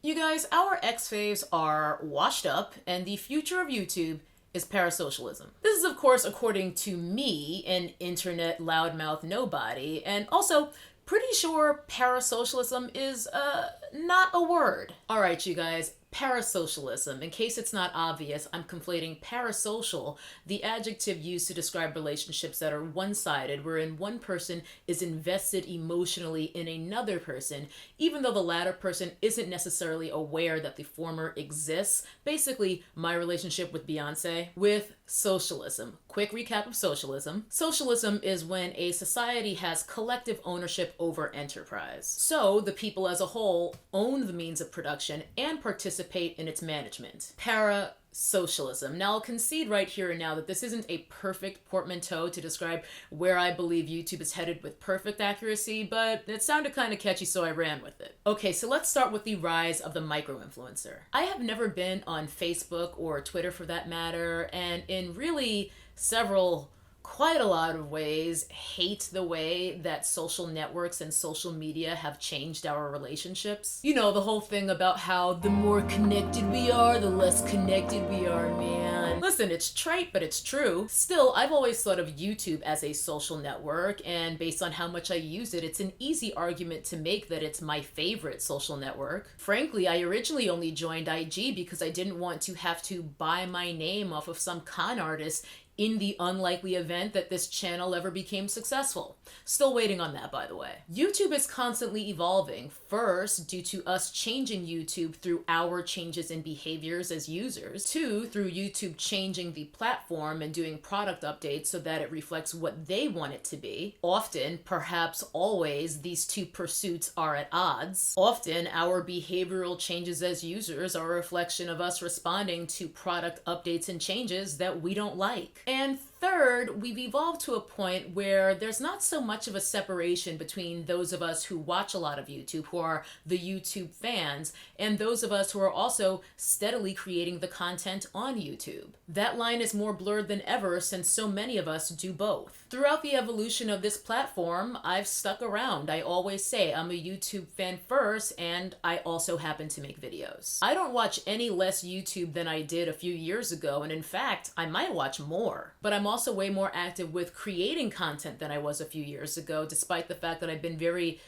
You guys, our ex-faves are washed up, and the future of YouTube is parasocialism. This is, of course, according to me, an internet loudmouth nobody, and also pretty sure parasocialism is, not a word. Alright, you guys, parasocialism. In case it's not obvious, I'm conflating parasocial, the adjective used to describe relationships that are one-sided, wherein one person is invested emotionally in another person, even though the latter person isn't necessarily aware that the former exists. Basically, my relationship with Beyonce. With socialism. Quick recap of socialism. Socialism is when a society has collective ownership over enterprise. So, the people as a whole own the means of production and participate in its management. Parasocialism. Now, I'll concede right here and now that this isn't a perfect portmanteau to describe where I believe YouTube is headed with perfect accuracy, but it sounded kind of catchy, so I ran with it. Okay, so let's start with the rise of the micro-influencer. I have never been on Facebook or Twitter for that matter, and in really quite a lot of ways, hate the way that social networks and social media have changed our relationships. You know, the whole thing about how the more connected we are, the less connected we are, man. Listen, it's trite, but it's true. Still, I've always thought of YouTube as a social network, and based on how much I use it, it's an easy argument to make that it's my favorite social network. Frankly, I originally only joined IG because I didn't want to have to buy my name off of some con artist in the unlikely event that this channel ever became successful. Still waiting on that, by the way. YouTube is constantly evolving, first due to us changing YouTube through our changes in behaviors as users, two, through YouTube changing the platform and doing product updates so that it reflects what they want it to be. Often, perhaps always, these two pursuits are at odds. Often, our behavioral changes as users are a reflection of us responding to product updates and changes that we don't like. And third, we've evolved to a point where there's not so much of a separation between those of us who watch a lot of YouTube, who are the YouTube fans, and those of us who are also steadily creating the content on YouTube. That line is more blurred than ever since so many of us do both. Throughout the evolution of this platform, I've stuck around. I always say I'm a YouTube fan first, and I also happen to make videos. I don't watch any less YouTube than I did a few years ago, and in fact, I might watch more. But I'm also way more active with creating content than I was a few years ago, despite the fact that I've been very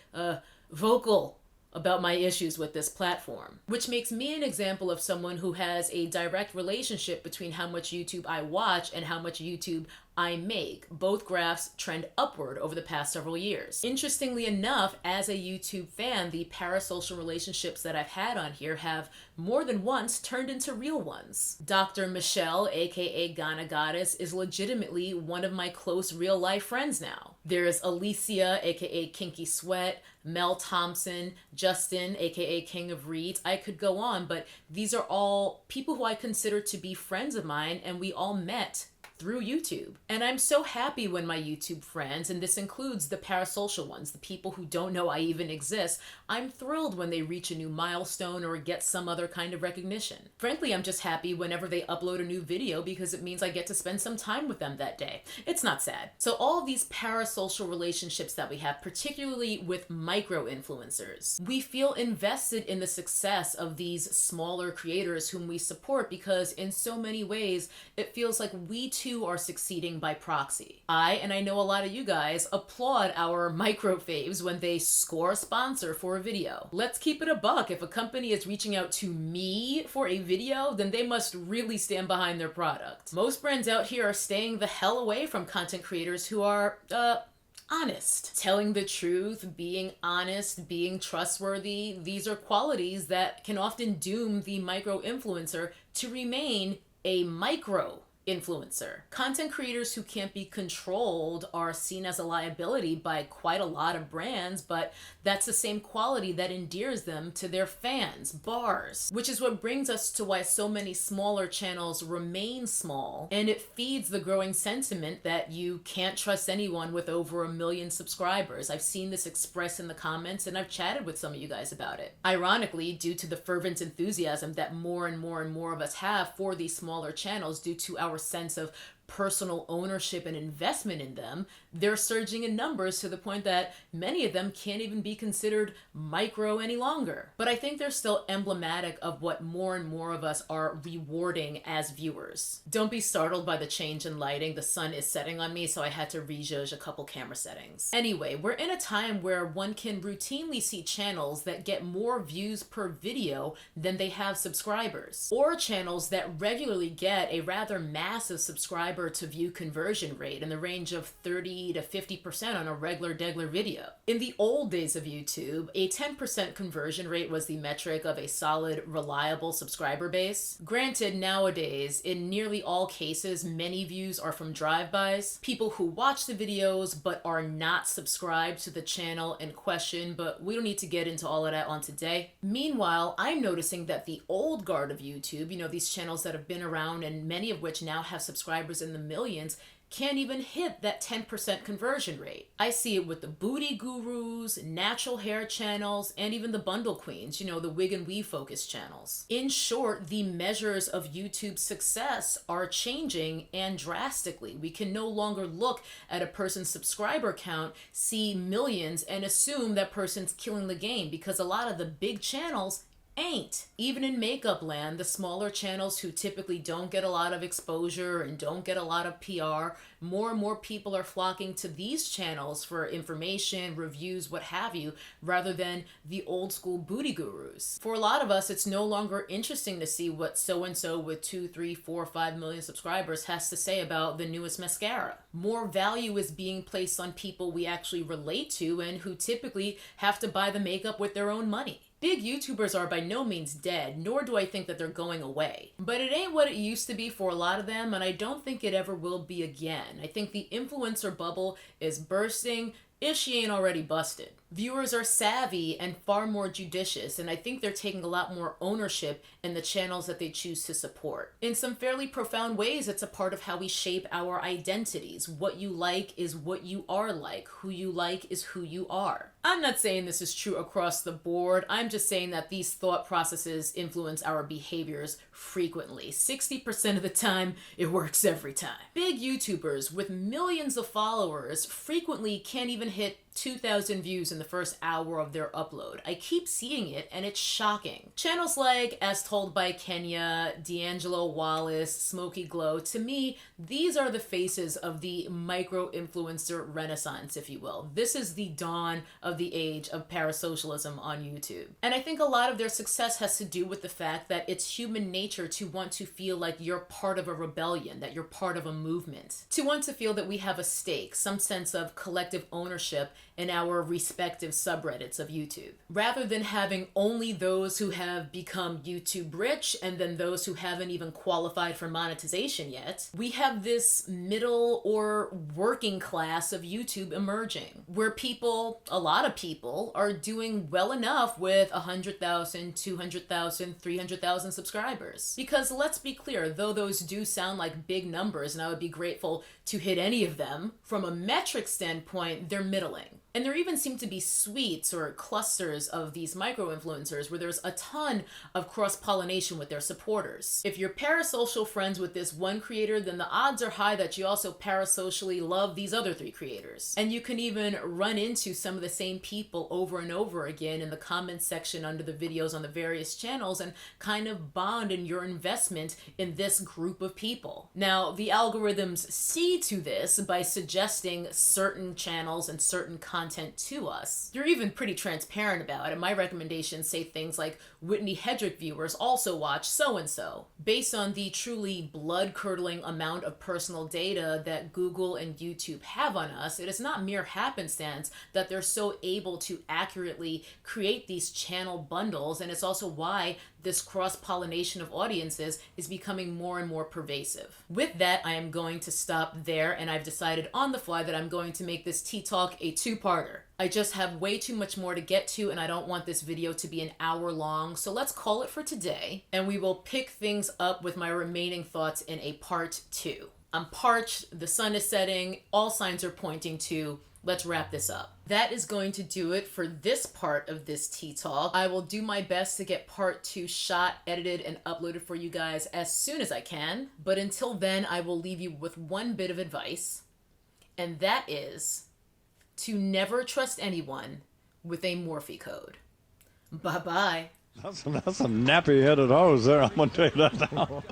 vocal about my issues with this platform. Which makes me an example of someone who has a direct relationship between how much YouTube I watch and how much YouTube I make. Both graphs trend upward over the past several years. Interestingly enough, as a YouTube fan, the parasocial relationships that I've had on here have more than once turned into real ones. Dr. Michelle, aka Ghana Goddess, is legitimately one of my close real life friends now. There's Alicia, aka Kinky Sweat, Mel Thompson, Justin, aka King of Reeds. I could go on, but these are all people who I consider to be friends of mine, and we all met through YouTube. And I'm so happy when my YouTube friends, and this includes the parasocial ones, the people who don't know I even exist, I'm thrilled when they reach a new milestone or get some other kind of recognition. Frankly, I'm just happy whenever they upload a new video because it means I get to spend some time with them that day. It's not sad. So all of these parasocial relationships that we have, particularly with micro-influencers, we feel invested in the success of these smaller creators whom we support because in so many ways, it feels like we too are succeeding by proxy. And I know a lot of you guys, applaud our micro faves when they score a sponsor for a video. Let's keep it a buck. If a company is reaching out to me for a video, then they must really stand behind their product. Most brands out here are staying the hell away from content creators who are, honest. Telling the truth, being honest, being trustworthy, these are qualities that can often doom the micro-influencer to remain a micro-influencer. Content creators who can't be controlled are seen as a liability by quite a lot of brands, but that's the same quality that endears them to their fans, bars. Which is what brings us to why so many smaller channels remain small, and it feeds the growing sentiment that you can't trust anyone with over 1 million subscribers. I've seen this expressed in the comments, and I've chatted with some of you guys about it. Ironically, due to the fervent enthusiasm that more and more and more of us have for these smaller channels due to our sense of personal ownership and investment in them, they're surging in numbers to the point that many of them can't even be considered micro any longer. But I think they're still emblematic of what more and more of us are rewarding as viewers. Don't be startled by the change in lighting. The sun is setting on me, so I had to rejudge a couple camera settings. Anyway, we're in a time where one can routinely see channels that get more views per video than they have subscribers, or channels that regularly get a rather massive subscriber to view conversion rate in the range of 30 to 50% on a regular video. In the old days of YouTube, a 10% conversion rate was the metric of a solid, reliable subscriber base. Granted, nowadays, in nearly all cases, many views are from drive-bys, people who watch the videos but are not subscribed to the channel in question, but we don't need to get into all of that on today. Meanwhile, I'm noticing that the old guard of YouTube, these channels that have been around and many of which now have subscribers in the millions, can't even hit that 10% conversion rate. I see it with the booty gurus, natural hair channels, and even the bundle queens, the wig and weave focused channels. In short, the measures of YouTube's success are changing, and drastically. We can no longer look at a person's subscriber count, see millions, and assume that person's killing the game, because a lot of the big channels ain't. Even in makeup land, the smaller channels who typically don't get a lot of exposure and don't get a lot of PR, more and more people are flocking to these channels for information, reviews, what have you, rather than the old school booty gurus. For a lot of us, it's no longer interesting to see what so-and-so with 2, 3, 4, 5 million subscribers has to say about the newest mascara. More value is being placed on people we actually relate to and who typically have to buy the makeup with their own money. Big YouTubers are by no means dead, nor do I think that they're going away. But it ain't what it used to be for a lot of them, and I don't think it ever will be again. I think the influencer bubble is bursting, if she ain't already busted. Viewers are savvy and far more judicious, and I think they're taking a lot more ownership in the channels that they choose to support. In some fairly profound ways, it's a part of how we shape our identities. What you like is what you are like. Who you like is who you are. I'm not saying this is true across the board. I'm just saying that these thought processes influence our behaviors frequently. 60% of the time, it works every time. Big YouTubers with millions of followers frequently can't even hit 2,000 views in the first hour of their upload. I keep seeing it, and it's shocking. Channels like As Told by Kenya, D'Angelo Wallace, Smoky Glow, to me, these are the faces of the micro-influencer renaissance, if you will. This is the dawn of the age of parasocialism on YouTube. And I think a lot of their success has to do with the fact that it's human nature to want to feel like you're part of a rebellion, that you're part of a movement, to want to feel that we have a stake, some sense of collective ownership in our respective subreddits of YouTube. Rather than having only those who have become YouTube rich and then those who haven't even qualified for monetization yet, we have this middle or working class of YouTube emerging, where people, a lot of people, are doing well enough with 100,000, 200,000, 300,000 subscribers. Because let's be clear, though those do sound like big numbers, and I would be grateful to hit any of them, from a metric standpoint, they're middling. And there even seem to be suites or clusters of these micro-influencers where there's a ton of cross-pollination with their supporters. If you're parasocial friends with this one creator, then the odds are high that you also parasocially love these other 3 creators. And you can even run into some of the same people over and over again in the comments section under the videos on the various channels and kind of bond in your investment in this group of people. Now, the algorithms see to this by suggesting certain channels and certain content to us. You're even pretty transparent about it. My recommendations say things like Whitney Hedrick viewers also watch so-and-so. Based on the truly blood-curdling amount of personal data that Google and YouTube have on us, it is not mere happenstance that they're so able to accurately create these channel bundles, and it's also why this cross-pollination of audiences is becoming more and more pervasive. With that, I am going to stop there, and I've decided on the fly that I'm going to make this tea talk a 2-parter. I just have way too much more to get to, and I don't want this video to be an hour long, so let's call it for today, and we will pick things up with my remaining thoughts in a part 2. I'm parched, the sun is setting, all signs are pointing to let's wrap this up. That is going to do it for this part of this tea talk. I will do my best to get part 2 shot, edited, and uploaded for you guys as soon as I can. But until then, I will leave you with one bit of advice, and that is to never trust anyone with a Morphe code. Bye-bye. That's a nappy-headed hose there, I'm going to tell you that now.